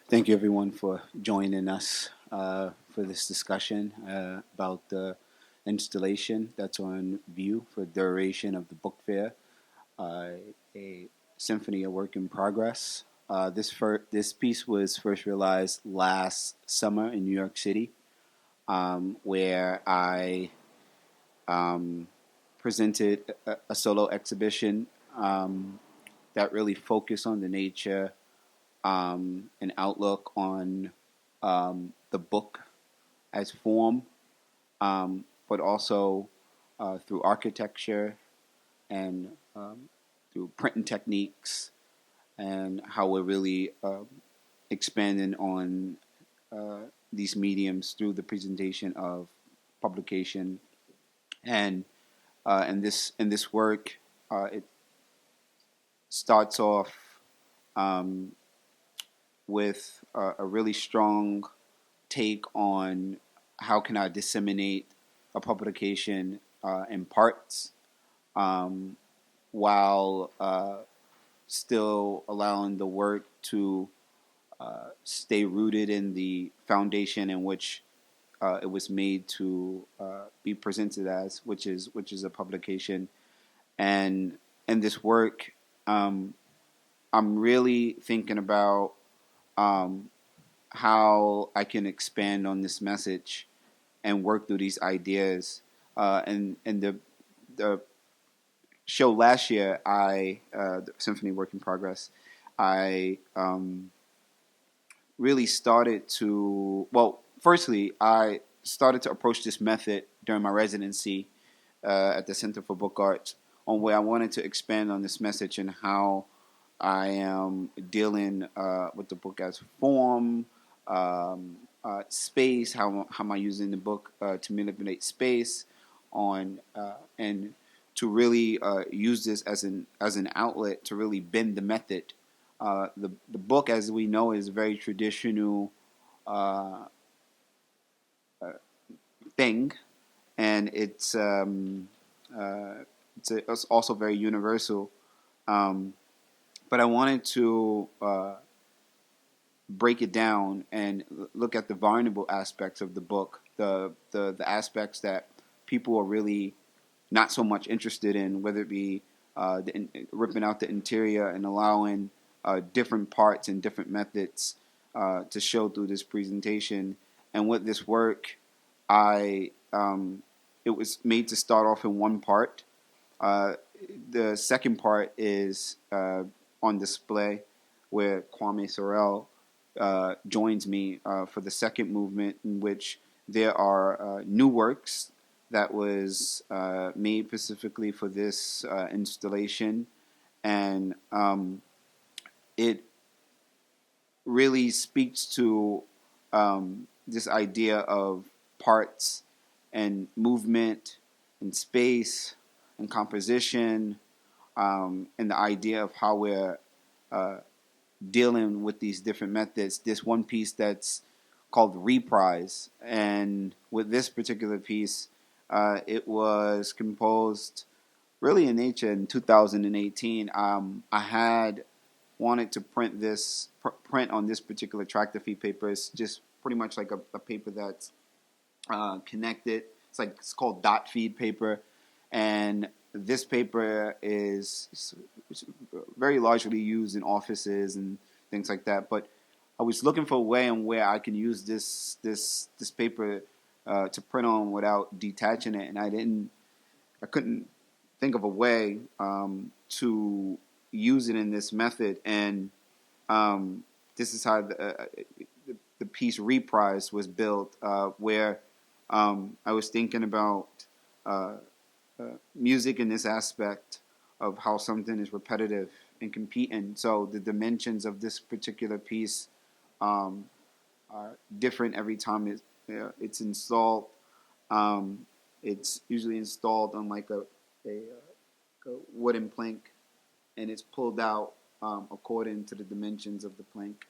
Thank you, everyone, for joining us for this discussion about the installation that's on view for the duration of the book fair, uh, a symphony, a work in progress. This piece was first realized last summer in New York City, where I um, presented a solo exhibition that really focused on the nature an outlook on the book as form, but also through architecture and through printing techniques and how we're really expanding on these mediums through the presentation of publication and in this work it starts off um, with a really strong take on how can I disseminate a publication in parts um, while still allowing the work to stay rooted in the foundation in which it was made to be presented as, which is a publication. And in this work, um, I'm really thinking about um, how I can expand on this message and work through these ideas. And the show last year, the Symphony Work in Progress, I really started to firstly, I started to approach this method during my residency at the Center for Book Arts, on where I wanted to expand on this message and how I am dealing with the book as form, space. How am I using the book to manipulate space and to really use this as an outlet to really bend the method. The book, as we know, is a very traditional uh, uh, thing, and it's also very universal. Um, but I wanted to break it down and look at the vulnerable aspects of the book, the aspects that people are really not so much interested in, whether it be ripping out the interior and allowing different parts and different methods to show through this presentation. And with this work, I it was made to start off in one part. Uh, the second part is on display, where Kwamé Sorrell joins me for the second movement, in which there are new works that was made specifically for this installation, and it really speaks to this idea of parts and movement and space and composition, and the idea of how we're uh, dealing with these different methods. This one piece that's called Reprise, and with this particular piece, it was composed really in nature in 2018. I had wanted to print on this particular tractor feed paper. It's just pretty much like a paper that's connected. It's called dot feed paper, and this paper is very largely used in offices and things like that. But I was looking for a way in where I can use this paper to print on without detaching it, and I couldn't think of a way to use it in this method, and this is how the piece Reprise was built, where I was thinking about uh, music in this aspect of how something is repetitive and competing. So the dimensions of this particular piece um, are different every time it's installed. Um, it's usually installed on like a wooden plank, and it's pulled out according to the dimensions of the plank.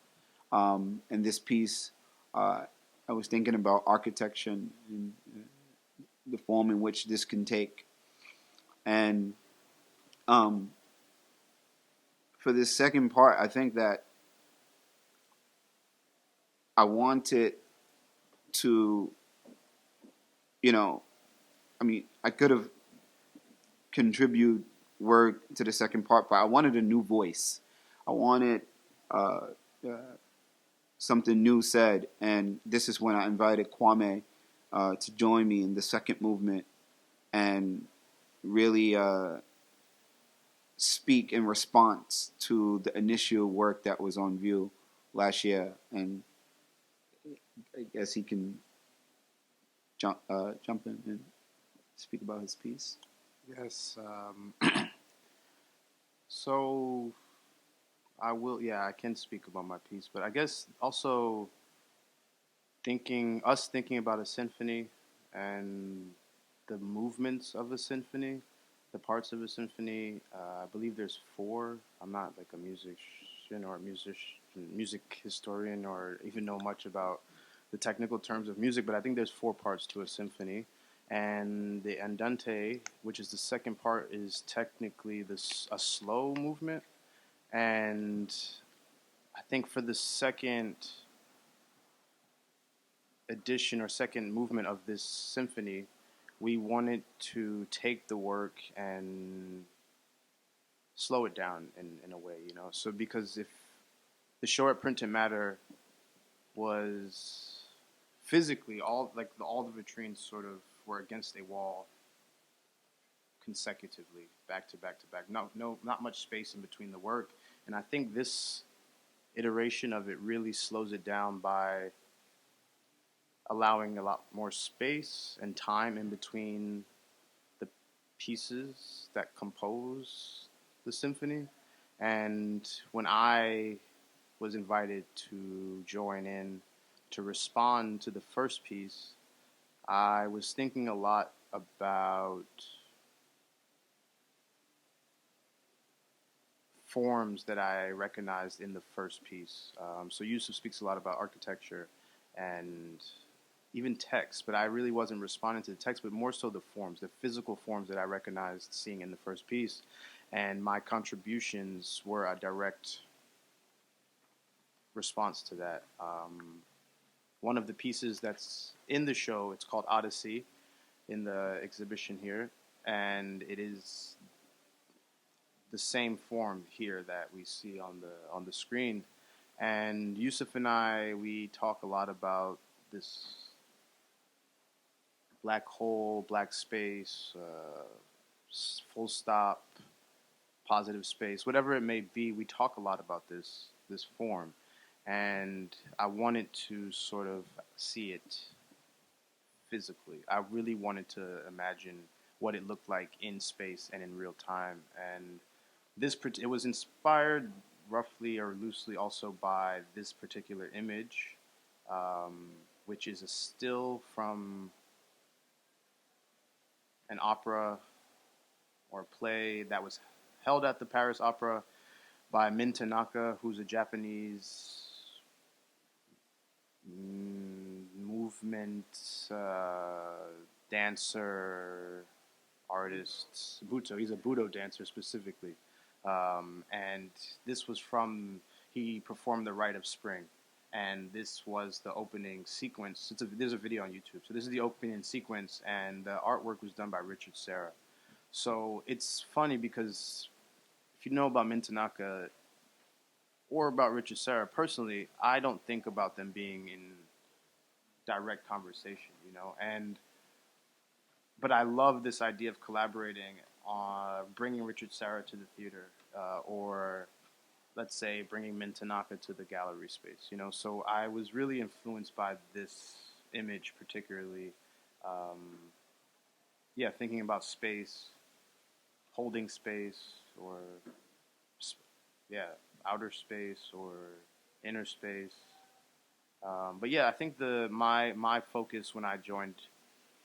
And this piece, uh, I was thinking about architecture and the form in which this can take. And um, for this second part, I think that I wanted to, you know, I mean, I could have contributed work to the second part, but I wanted a new voice. I wanted uh, uh, something new said, and this is when I invited Kwamé to join me in the second movement and really speak in response to the initial work that was on view last year. And I guess he can jump in and speak about his piece. Yes. So I will. Yeah, I can speak about my piece, but I guess also thinking about a symphony and the movements of a symphony, the parts of a symphony. I believe there's four. I'm not like a musician or music historian or even know much about the technical terms of music, but I think there's four parts to a symphony. And the andante, which is the second part, is technically a slow movement. And I think for the second edition or second movement of this symphony, we wanted to take the work and slow it down in a way, you know. So because if the show at Print and Matter was physically all the vitrines sort of were against a wall consecutively, back to back to back. Not much space in between the work, and I think this iteration of it really slows it down by allowing a lot more space and time in between the pieces that compose the symphony. And when I was invited to join in to respond to the first piece, I was thinking a lot about forms that I recognized in the first piece. So Yusuf speaks a lot about architecture and even text, but I really wasn't responding to the text, but more so the forms, the physical forms that I recognized seeing in the first piece. And my contributions were a direct response to that. One of the pieces that's in the show, it's called Odyssey in the exhibition here, and it is the same form here that we see on the screen. And Yusuf and I, we talk a lot about this black hole, black space, full stop, positive space, whatever it may be. We talk a lot about this form, and I wanted to sort of see it physically. I really wanted to imagine what it looked like in space and in real time. And it was inspired roughly or loosely also by this particular image, which is a still from an opera or play that was held at the Paris Opera by Min Tanaka, who's a Japanese movement dancer, artist, Buto. He's a Budo dancer specifically. And this was he performed The Rite of Spring. And this was the opening sequence. There's a video on YouTube. So this is the opening sequence, and the artwork was done by Richard Serra. So it's funny because if you know about Min Tanaka or about Richard Serra, personally, I don't think about them being in direct conversation, you know. But I love this idea of collaborating on bringing Richard Serra to the theater, or let's say bringing Min Tanaka to the gallery space, you know. So I was really influenced by this image, particularly. Thinking about space, holding space, or outer space or inner space. But yeah, I think my focus when I joined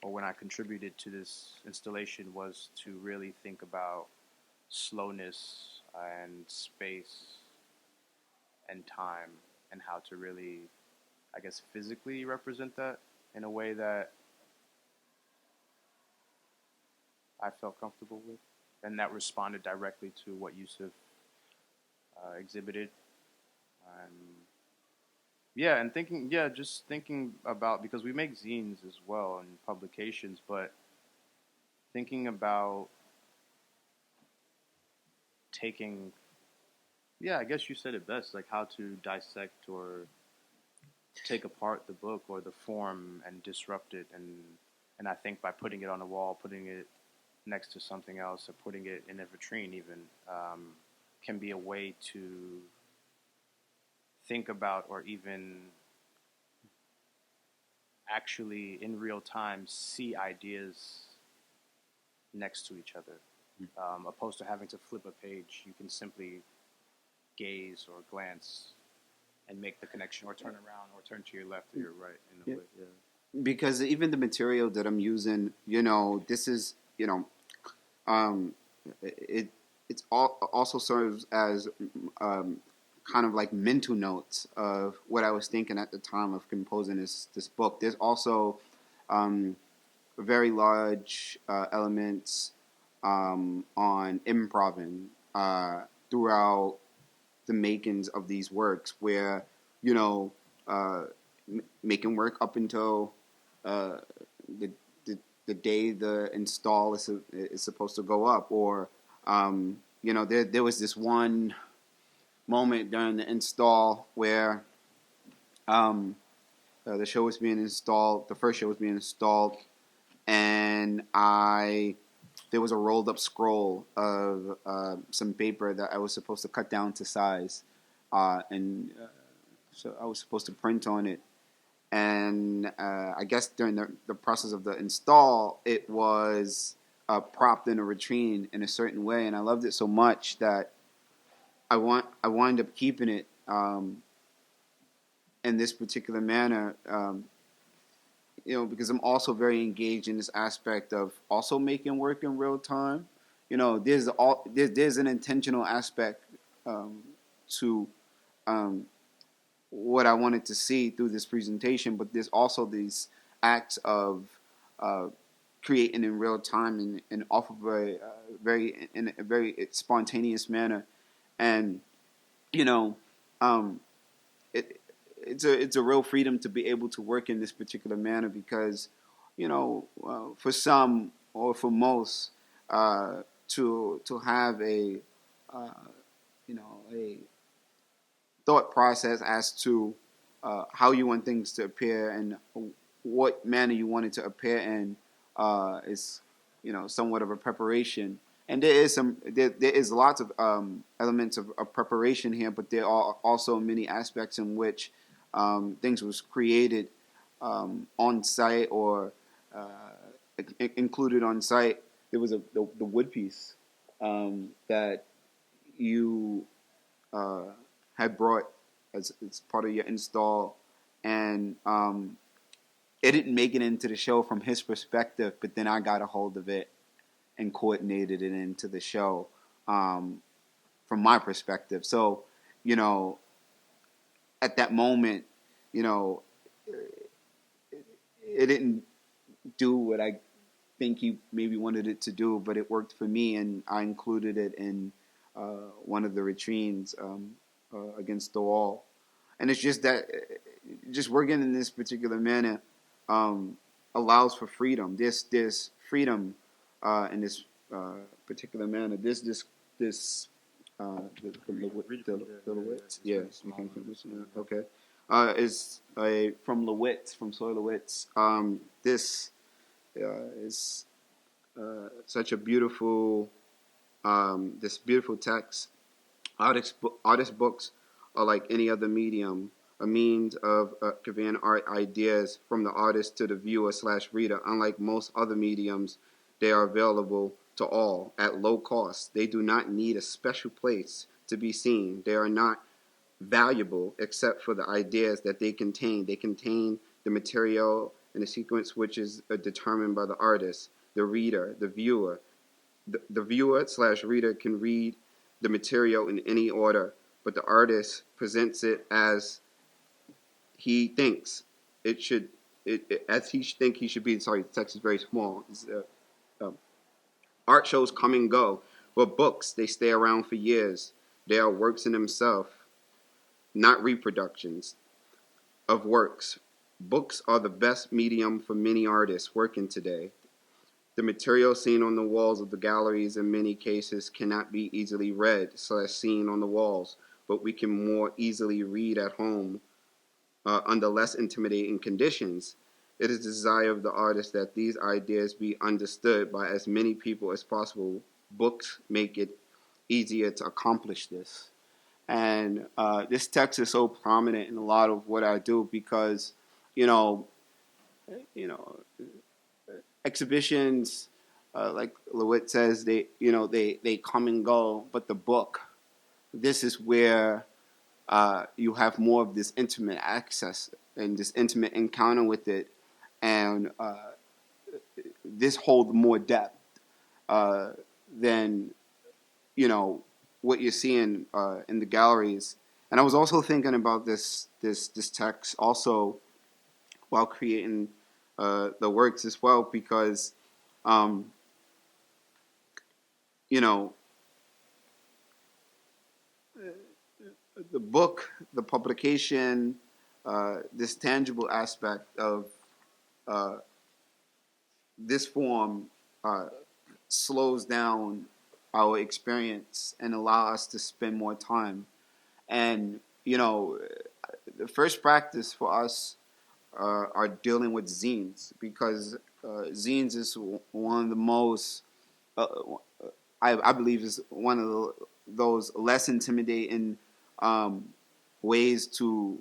or when I contributed to this installation was to really think about slowness and space and time and how to really, I guess, physically represent that in a way that I felt comfortable with and that responded directly to what Yusuf exhibited. Um, Yeah, and just thinking about, because we make zines as well and publications, but thinking about taking, yeah, I guess you said it best, like how to dissect or take apart the book or the form and disrupt it, and I think by putting it on a wall, putting it next to something else, or putting it in a vitrine even, can be a way to think about, or even actually in real time see ideas next to each other. Opposed to having to flip a page, you can simply gaze or glance and make the connection, or turn around, or turn to your left or your right in a Yeah. way. Yeah. Because even the material that I'm using, this is, um, it also serves as um, kind of like mental notes of what I was thinking at the time of composing this book. There's also um, very large elements on improving throughout the makings of these works, where you know uh, making work up until uh, the, the the day the install is supposed to go up, or there was this one moment during the install where the show was being installed, the first show was being installed, and there was a rolled up scroll of some paper that I was supposed to cut down to size, and so I was supposed to print on it. And I guess during the process of the install, it was propped in a vitrine in a certain way, and I loved it so much that I wound up keeping it in this particular manner. Because I'm also very engaged in this aspect of also making work in real time. There's an intentional aspect to um, what I wanted to see through this presentation, but there's also these acts of uh, creating in real time and off of in a very spontaneous manner, and you know, um, it, it's a real freedom to be able to work in this particular manner because, for some or for most, to have uh, a thought process as to how you want things to appear and what manner you want it to appear in is somewhat of a preparation. And there is lots of elements of preparation here, but there are also many aspects in which things was created on site or included on site. There was the wood piece that you uh, had brought as part of your install, and it didn't make it into the show from his perspective, but then I got a hold of it and coordinated it into the show from my perspective. So, you know, at that moment, you know, it didn't do what I think he maybe wanted it to do, but it worked for me, and I included it in one of the vitrines against the wall. And it's just that just working in this particular manner um, allows for freedom. This freedom in this particular manner. This the Lewitts. Yeah, okay. Is from Lewitts, from Soy Lewitts. This is such a beautiful this beautiful text. Artist books are like any other medium, a means of conveying art ideas from the artist to the viewer/reader. Unlike most other mediums, they are available to all at low cost. They do not need a special place to be seen. They are not valuable except for the ideas that they contain. They contain the material in a sequence which is determined by the artist, the reader, the viewer. The viewer/reader can read the material in any order, but the artist presents it as he thinks it should, as he think he should be. Sorry, the text is very small. Um, Art shows come and go, but books, they stay around for years. They are works in themselves, not reproductions. of works. Books are the best medium for many artists working today. The material seen on the walls of the galleries in many cases cannot be easily read / seen on the walls, but we can more easily read at home under less intimidating conditions. It is the desire of the artist that these ideas be understood by as many people as possible. Books make it easier to accomplish this. And this text is so prominent in a lot of what I do because, you know, you know, exhibitions, like Lewitt says, they come and go, but the book, this is where you have more of this intimate access and this intimate encounter with it, and this holds more depth than what you're seeing in the galleries. And I was also thinking about this text also while creating the works as well, because um, you know the book, the publication, this tangible aspect of uh, this form slows down our experience and allow us to spend more time. And the first practice for us are dealing with zines, because zines is one of the most uh, I believe is one of those less intimidating um, ways to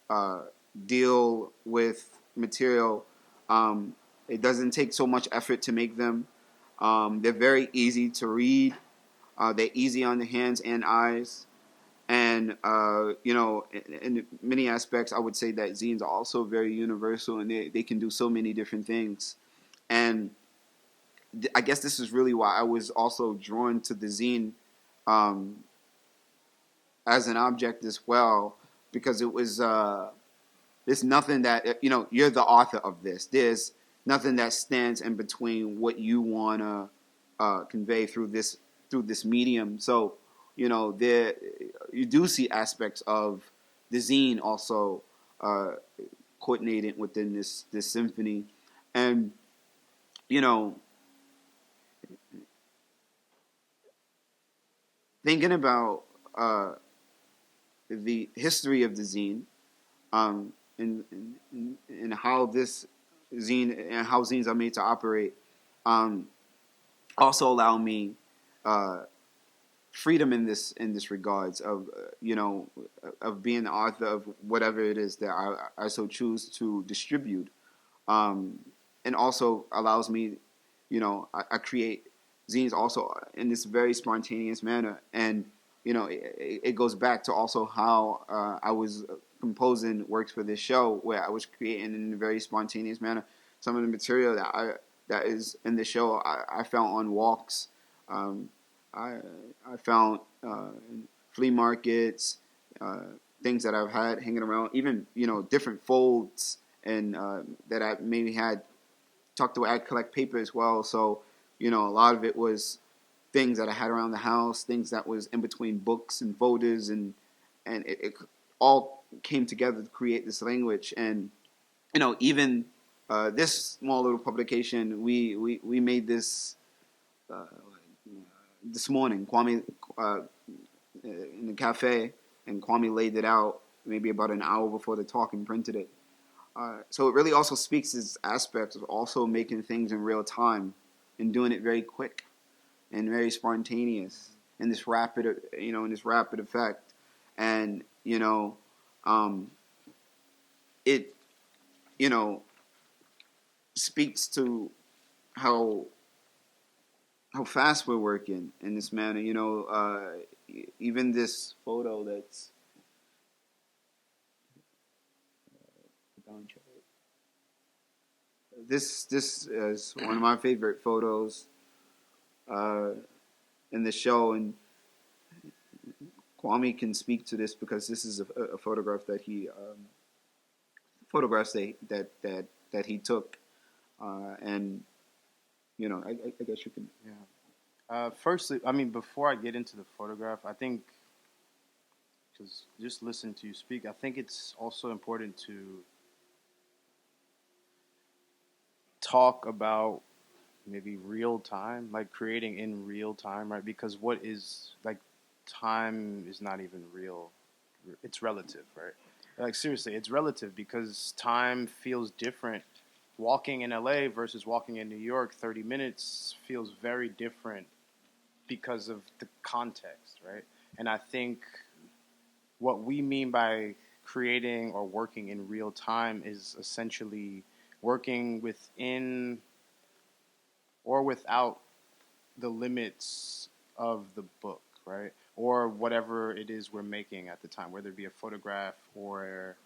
uh, deal with material. It doesn't take so much effort to make them. They're very easy to read. They're easy on the hands and eyes. And in many aspects, I would say that zines are also very universal, and they can do so many different things. And I guess this is really why I was also drawn to the zine um, as an object as well, because it was there's nothing that you're the author of this. There's nothing that stands in between what you want to convey through this medium. So there you do see aspects of the zine also coordinated within this symphony, and you know thinking about the history of the zine, and how this zine and how zines are made to operate, um, also allow me uh, freedom in this regards of of being the author of whatever it is that I so choose to distribute, um, and also allows me, I create zines also in this very spontaneous manner, and it goes back to also how I was composing works for this show, where I was creating in a very spontaneous manner. Some of the material that is in the show I found on walks. Um, I I found in flea markets, uh, things that I've had hanging around, even different folds, and that I maybe had tucked away. I collect paper as well, so a lot of it was things that I had around the house, things that was in between books and folders, and it all came together to create this language. And even this small little publication, we made this this morning. Kwame in the cafe, and Kwame laid it out maybe about an hour before the talk and printed it. So it really also speaks to this aspect of also making things in real time and doing it very quick and very spontaneous in this rapid effect. And um, it speaks to how fast we're working in this manner. Even this photo that's this is one of my favorite photos uh, in the show, and Kwame can speak to this because this is a photograph that he photographs that he took, and I guess you can. Yeah. Firstly, I mean, before I get into the photograph, I think because just listen to you speak. I think it's also important to talk about maybe real time, like creating in real time, right? Because what is like time is not even real. It's relative, right? Like seriously, it's relative because time feels different. Walking in LA versus walking in New York, 30 minutes feels very different because of the context, right? And I think what we mean by creating or working in real time is essentially working within or without the limits of the book, right? Or whatever it is we're making at the time, whether it be a photograph or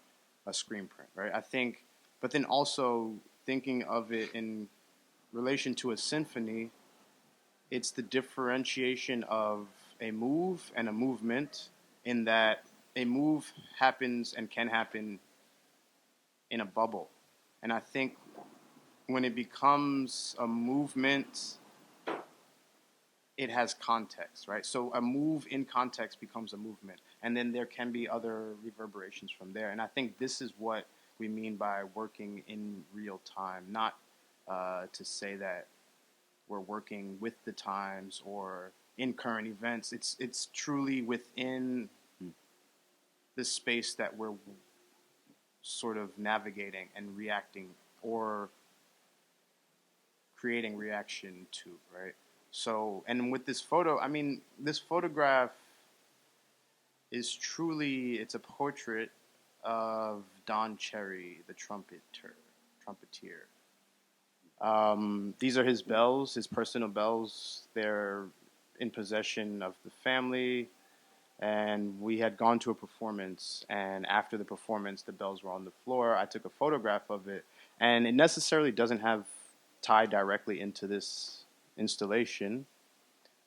a screen print, right? I think, but then also thinking of it in relation to a symphony, it's the differentiation of a move and a movement, in that a move happens and can happen in a bubble. And I think when it becomes a movement, it has context, right? So a move in context becomes a movement, and then there can be other reverberations from there. And I think this is what we mean by working in real time, not to say that we're working with the times or in current events. It's truly within the space that we're sort of navigating and reacting or creating reaction to, right? So, and with this photo, I mean, this photograph is truly, it's a portrait of Don Cherry, the trumpeter. These are his bells, his personal bells. They're in possession of the family. And we had gone to a performance, and after the performance, the bells were on the floor. I took a photograph of it, and it necessarily doesn't have tied directly into this installation,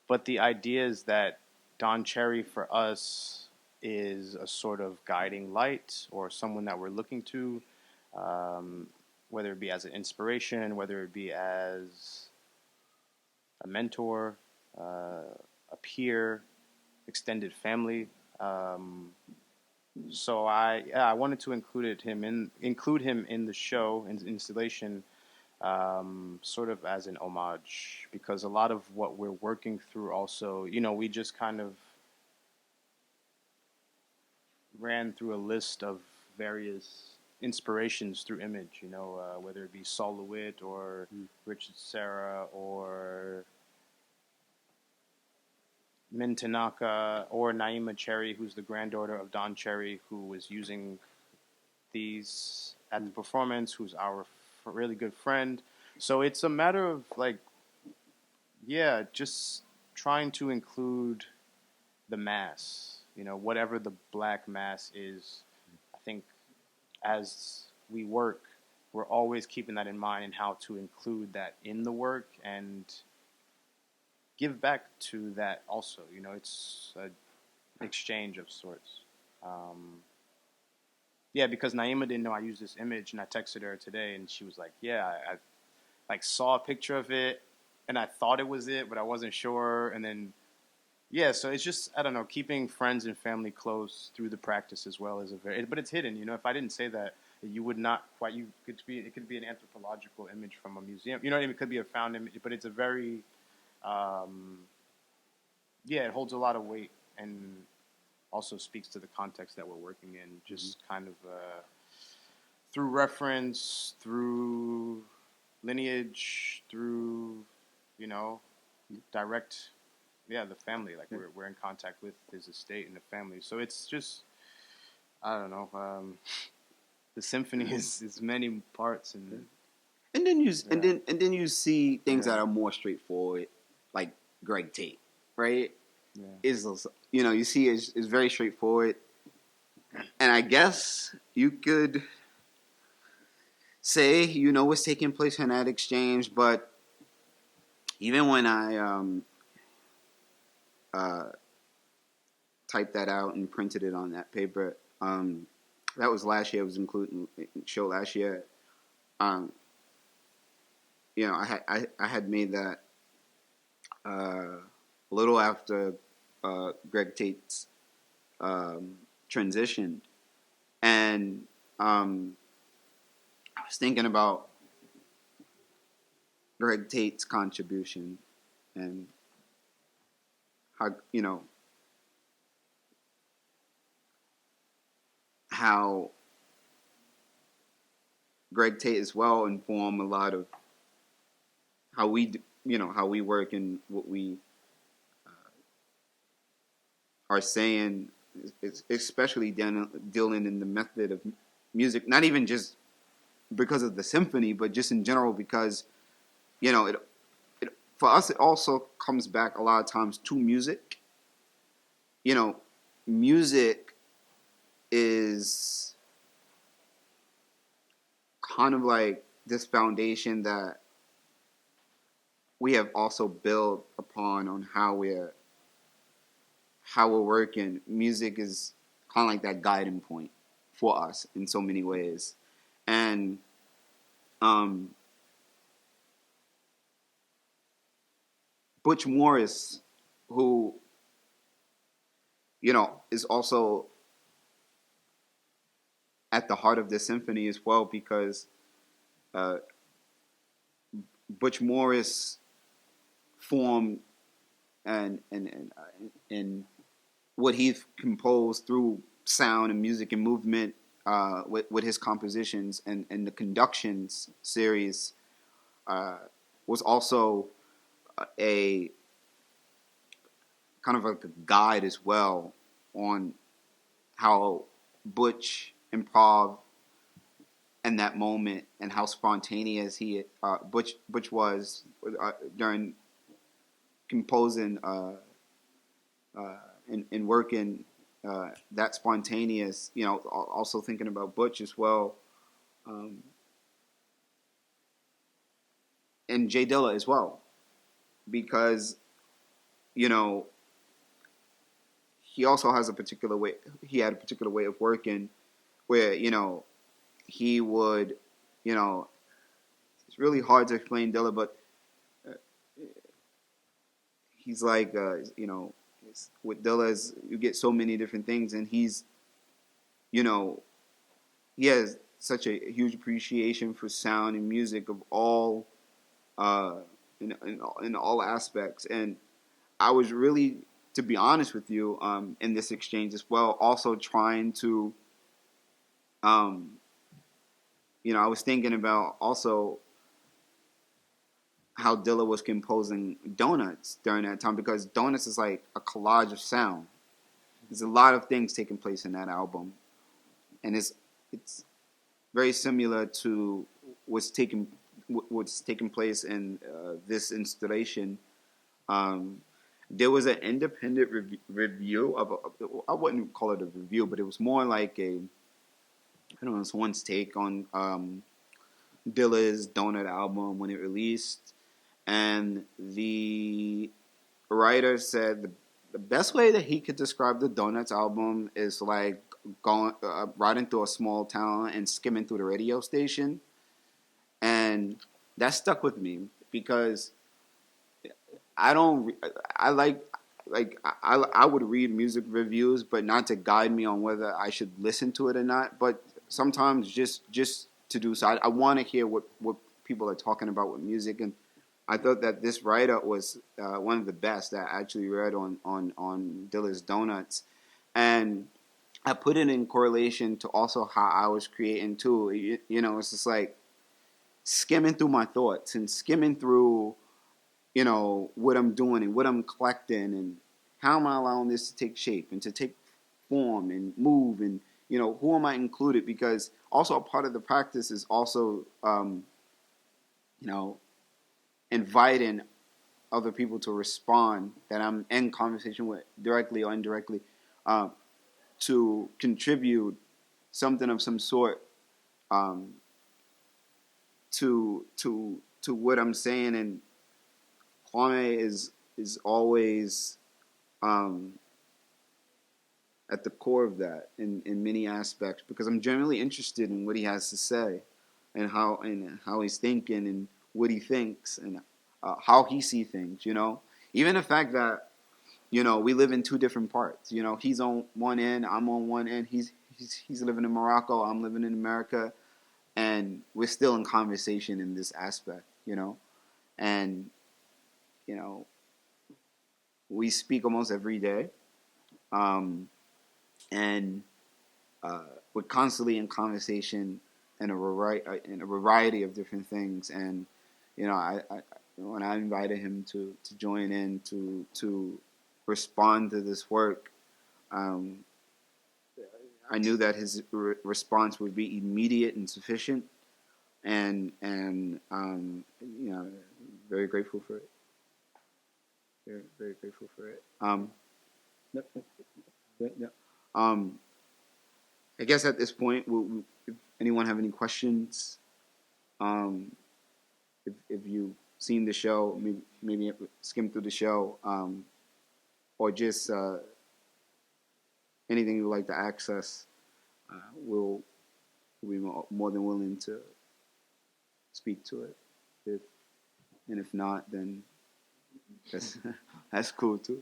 but the idea is that Don Cherry for us is a sort of guiding light or someone that we're looking to, whether it be as an inspiration, whether it be as a mentor, a peer, extended family. So I wanted to include him in the show in the installation, sort of as an homage, because a lot of what we're working through also, we just kind of ran through a list of various inspirations through image, whether it be Saul LeWitt or Richard Serra or Min Tanaka or Naima Cherry, who's the granddaughter of Don Cherry, who was using these at the performance, who's our really good friend. So it's a matter of just trying to include the mass, whatever the black mass is. I think as we work, we're always keeping that in mind and how to include that in the work and give back to that also. It's an exchange of sorts. Because Naima didn't know I used this image, and I texted her today, and she was like, "Yeah, I saw a picture of it, and I thought it was it, but I wasn't sure." And then, so it's just, I don't know, keeping friends and family close through the practice as well but it's hidden. If I didn't say that, you would not quite. It could be an anthropological image from a museum. You know what I mean? It could be a found image, but it's a very it holds a lot of weight and also speaks to the context that we're working in, just kind of through reference, through lineage, through, direct, the family. Like we're in contact with his estate and the family. So it's just, I don't know, the symphony is many parts, and then you see things that are more straightforward, like Greg Tate, right? Yeah. You see it's very straightforward, and I guess you could say what's taking place in that exchange, but even when I typed that out and printed it on that paper, that was last year. It was included in the show last year. I had made that a little after Greg Tate's transitioned. And I was thinking about Greg Tate's contribution and how, how Greg Tate as well informed a lot of how how we work and what we are saying, especially dealing in the method of music, not even just because of the symphony, but just in general, because, it for us, it also comes back a lot of times to music. Music is kind of like this foundation that we have also built upon on how we're working. Music is kind of like that guiding point for us in so many ways. And Butch Morris, who, is also at the heart of the symphony as well, because Butch Morris formed and what he's composed through sound and music and movement with his compositions and the conductions series was also a kind of like a guide as well on how Butch improv in that moment and how spontaneous Butch was during composing and working that spontaneous. Also thinking about Butch as well, and Jay Dilla as well, because he also has a particular way. He had a particular way of working, where he would, it's really hard to explain Dilla, but he's like, with Dilla, is you get so many different things, and he's, he has such a huge appreciation for sound and music of all, in all aspects. And I was really, to be honest with you, in this exchange as well, also trying to, I was thinking about also how Dilla was composing Donuts during that time, because Donuts is like a collage of sound. There's a lot of things taking place in that album, and it's very similar to what's taking place in this installation. There was an independent review of I wouldn't call it a review, but it was more like someone's take on Dilla's Donut album when it released, and the writer said the best way that he could describe the Donuts album is like going riding through a small town and skimming through the radio station, and that stuck with me because I would read music reviews, but not to guide me on whether I should listen to it or not. But sometimes just to do so, I want to hear what people are talking about with music, and I thought that this write-up was one of the best that I actually read on Dilla's Donuts, and I put it in correlation to also how I was creating too. It's just like skimming through my thoughts and skimming through, what I'm doing and what I'm collecting and how am I allowing this to take shape and to take form and move, and who am I included, because also a part of the practice is also inviting other people to respond that I'm in conversation with, directly or indirectly, to contribute something of some sort to what I'm saying. And Kwamé is always at the core of that in many aspects, because I'm genuinely interested in what he has to say and how he's thinking and what he thinks and how he sees things. Even the fact that we live in two different parts. He's on one end, I'm on one end. He's living in Morocco, I'm living in America, and we're still in conversation in this aspect. And we speak almost every day, and we're constantly in conversation in a variety of different things. And I when I invited him to join in to respond to this work, um, I knew that his response would be immediate and sufficient, and very grateful for it. Very, very grateful for it. Yeah. I guess at this point, if anyone have any questions, if you've seen the show, maybe skim through the show, or just anything you'd like to access, we'll be more than willing to speak to it. If not, then that's cool too.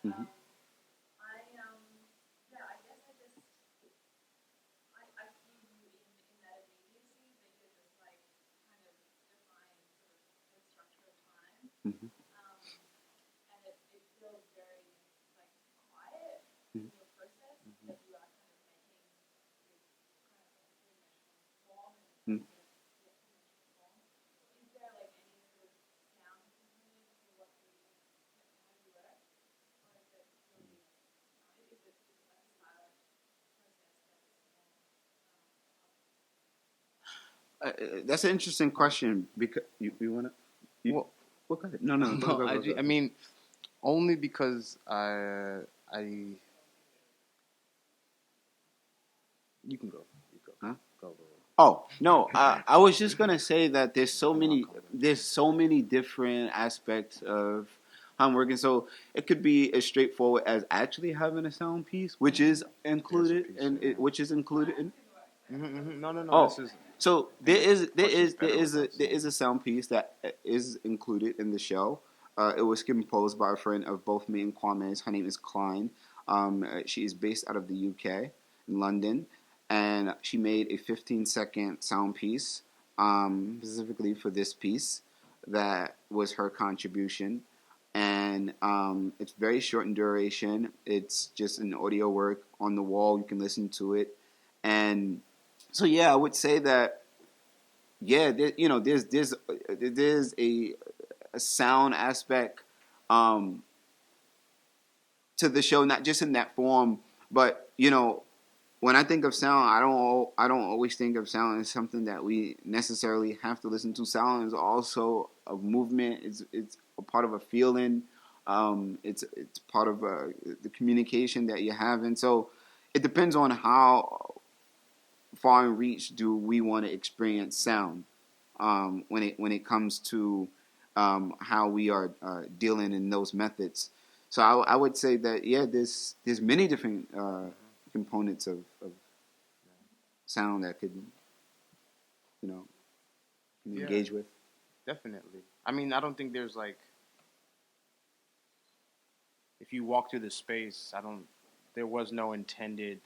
Mm-hmm. Mm-hmm. Mm-hmm. That's an interesting question because you wanna Well, what kind of no no, go. I mean, only because I you can go. You go. Huh? Go. Oh no, I was just gonna say that there's so many different aspects of how I'm working. So it could be as straightforward as actually having a sound piece, which is included which is included in. No. Oh, This is so there is a sound piece that is included in the show. It was composed by a friend of both me and Kwamé's. Her name is Klein. She is based out of the UK in London, and she made a 15-second sound piece specifically for this piece. That was her contribution, and it's very short in duration. It's just an audio work on the wall. You can listen to it, and so yeah, I would say that yeah, there's a sound aspect um, to the show, not just in that form, but when I think of sound, I don't always think of sound as something that we necessarily have to listen to. Sound is also a movement. It's a part of a feeling. It's part of the communication that you have, and so it depends on how far in reach do we want to experience sound when it comes to how we are dealing in those methods. So I would say that yeah, there's many different components of sound that could you know engage with. definitely. I mean, I don't think there's like if you walk through the space, I don't. There was no intended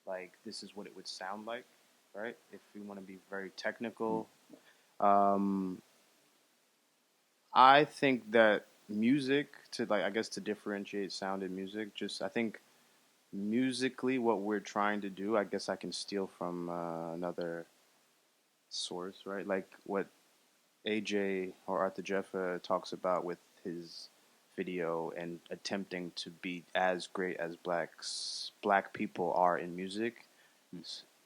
like this is what it would sound like, right? If we want to be very technical, um, I think that music to like I guess to differentiate sound and music, just I think musically what we're trying to do. I guess I can steal from another source, right? Like what AJ or Arthur Jeffa talks about with his video and attempting to be as great as black people are in music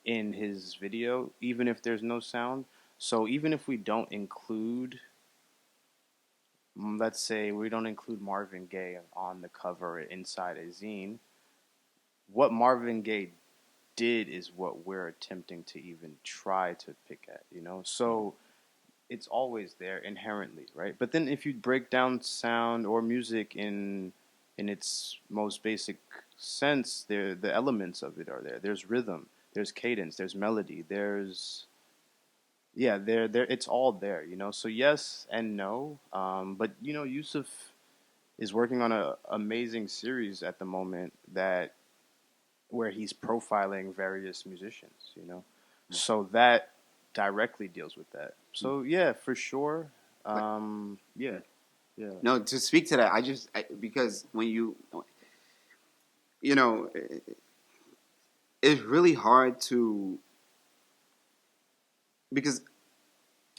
in his video, even if there's no sound. So even if we don't include, let's say we don't include Marvin Gaye on the cover inside a zine, what Marvin Gaye did is what we're attempting to even try to pick at, So it's always there inherently, right? But then if you break down sound or music in its most basic sense, the elements of it are there. There's rhythm, there's cadence, there's melody, there's there it's all there, So yes and no. But Yusuf is working on a amazing series at the moment that where he's profiling various musicians. So that directly deals with that. So yeah, for sure. Yeah. No, to speak to that, because when you know, it's really hard to, because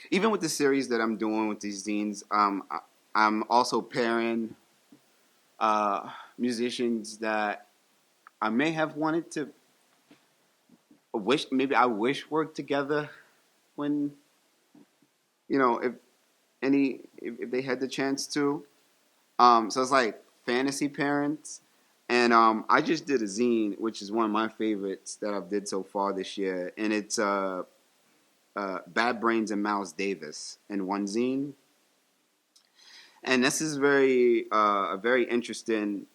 even with the series that I'm doing with these zines, I'm also pairing musicians that I may have wanted to I wish worked together when, if they had the chance to. So it's like fantasy parents. And I just did a zine, which is one of my favorites that I've did so far this year. And it's Bad Brains and Miles Davis in one zine. And this is a very interesting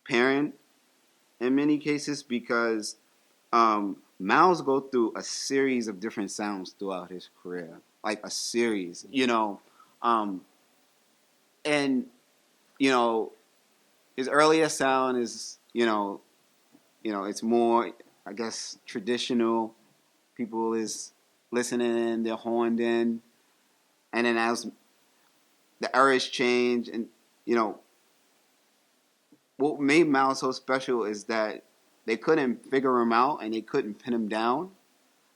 parent in many cases, because Miles go through a series of different sounds throughout his career, like a series, and his earlier sound is, it's more, I guess, traditional. People is listening in, they're horned in, and then as the eras change, and what made Miles so special is that they couldn't figure him out and they couldn't pin him down.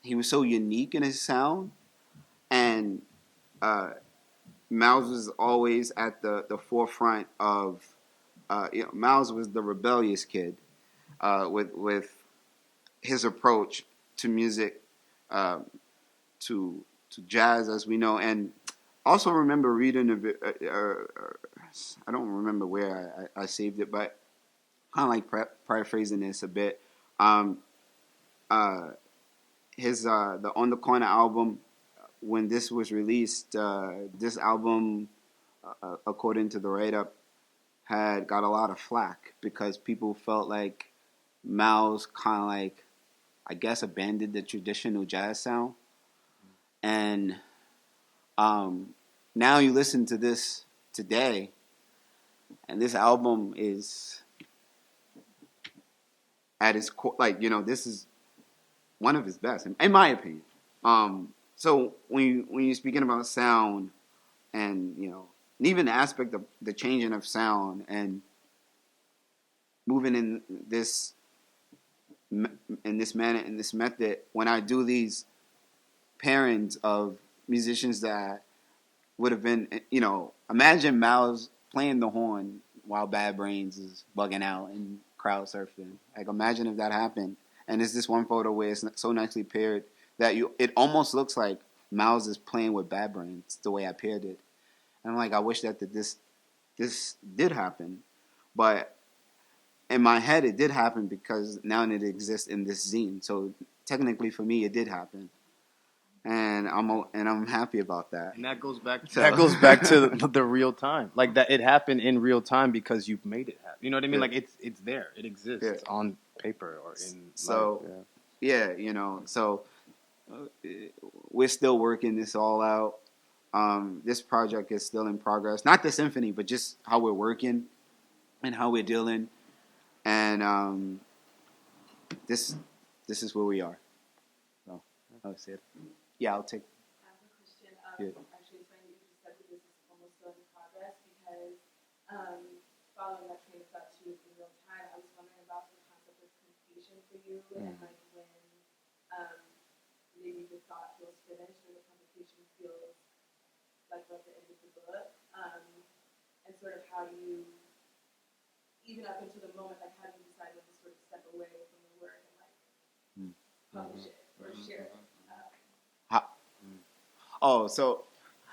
He was so unique in his sound, and Miles was always at the forefront of. Miles was the rebellious kid with his approach to music, to jazz, as we know, and also remember reading a bit. I don't remember where I saved it, but kind of like paraphrasing this a bit. His the On the Corner album, when this was released, this album, according to the write-up, had got a lot of flack because people felt like Miles kind of like, I guess, abandoned the traditional jazz sound. And now you listen to this today, and this album is at its core, like, this is one of his best, in my opinion. So when you're speaking about sound, and and even the aspect of the changing of sound and moving in this manner, in this method, when I do these pairings of musicians that would have been, imagine Miles playing the horn while Bad Brains is bugging out and crowd surfing. Like, imagine if that happened. And there's this one photo where it's so nicely paired that it almost looks like Miles is playing with Bad Brains the way I paired it. And I'm like, I wish that this did happen, but in my head it did happen because now it exists in this zine. So technically, for me, it did happen, and I'm happy about that. And that goes back to the real time, like that it happened in real time because you've made it happen. You know what I mean? Yeah. Like it's there, it exists on paper or in so life. So we're still working this all out. This project is still in progress. Not the symphony, but just how we're working and how we're dealing. And this is where we are. So I'll say it. Yeah, I'll take. I have a question. Yeah. Actually, it's funny that you just said that this is almost still in progress because following that train of thought too in real time, I was wondering about the concept of completion for you and like when maybe the thought feels finished or the publication feels like we're at the end of the book, and sort of how you, even up until the moment, like how do you decide when to sort of step away from the work and like publish it or share it? So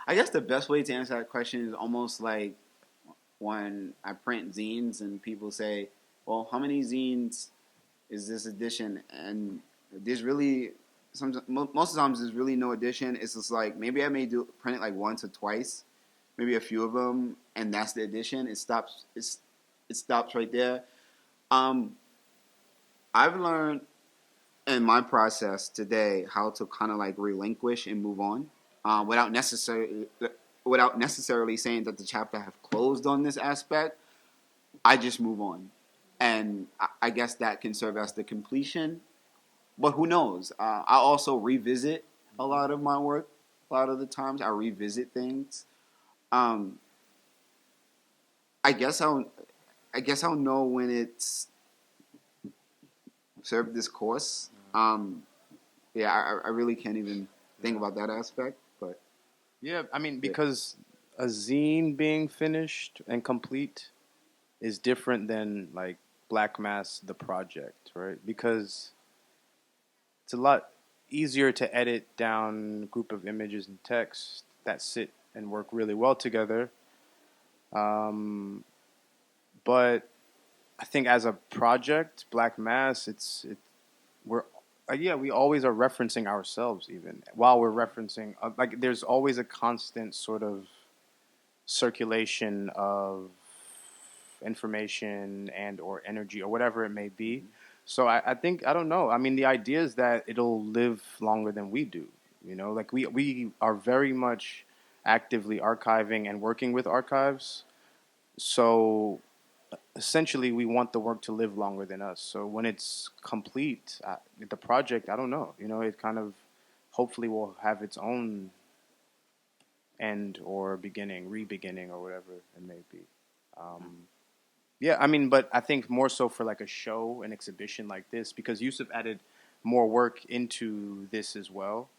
I guess the best way to answer that question is almost like when I print zines and people say, well, how many zines is this edition? And there's really most of the times there's really no edition. It's just like maybe I may print it like once or twice, maybe a few of them, and that's the edition. It stops. It stops right there. I've learned in my process today how to kind of like relinquish and move on, without necessarily saying that the chapter have closed on this aspect. I just move on, and I guess that can serve as the completion. But who knows? I also revisit a lot of my work. A lot of the times, I revisit things. Um, I guess I'll know when it's served this course. Yeah, I really can't even think about that aspect. But Yeah, I mean, because a zine being finished and complete is different than like BlackMass the project, right? Because it's a lot easier to edit down a group of images and text that sit and work really well together. But I think as a project, BlackMass, we're yeah, we always are referencing ourselves even while we're referencing like there's always a constant sort of circulation of information and or energy or whatever it may be. So I think I don't know. I mean, the idea is that it'll live longer than we do. You know, like we are very much actively archiving and working with archives. So essentially, we want the work to live longer than us. So when it's complete, the project, I don't know. You know, it kind of hopefully will have its own end or beginning, re-beginning, or whatever it may be. Yeah, I mean, but I think more so for like a show, an exhibition like this, because Yusuf added more work into this as well.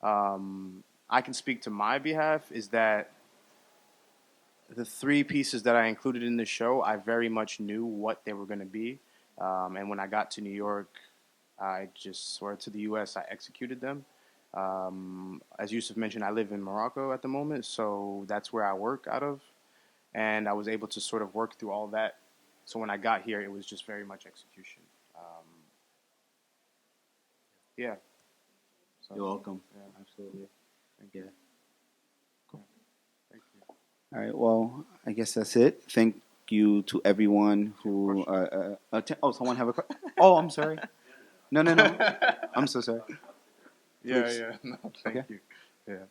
I can speak to my behalf is that the three pieces that I included in the show, I very much knew what they were going to be. And when I got to New York, to the U.S., I executed them. As Yusuf mentioned, I live in Morocco at the moment, so that's where I work out of. And I was able to sort of work through all that. So when I got here, it was just very much execution. Yeah. So, you're welcome. Yeah. Absolutely. Thank you. Yeah. Cool. Thank you. All right. Well, I guess that's it. Thank you to everyone who. Someone have a question? Oh, I'm sorry. No. I'm so sorry. Please. Yeah. No, thank Okay. you. Yeah.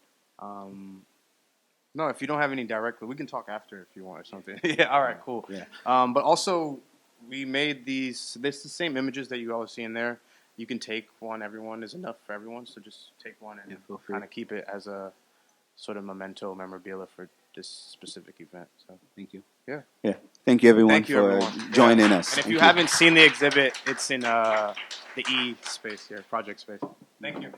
No, if you don't have any direct, we can talk after if you want or something. Yeah. All right. Cool. Yeah. But also, we made these. This the same images that you all see in there. You can take one. Everyone is enough for everyone. So just take one and Feel free. kind of keep it as a sort of memento memorabilia for this specific event. So Thank you. yeah. Yeah. Thank you, everyone, Thank you, for everyone. joining Yeah. us. And if Thank you haven't seen the exhibit, it's in the E space here, project space. Thank you.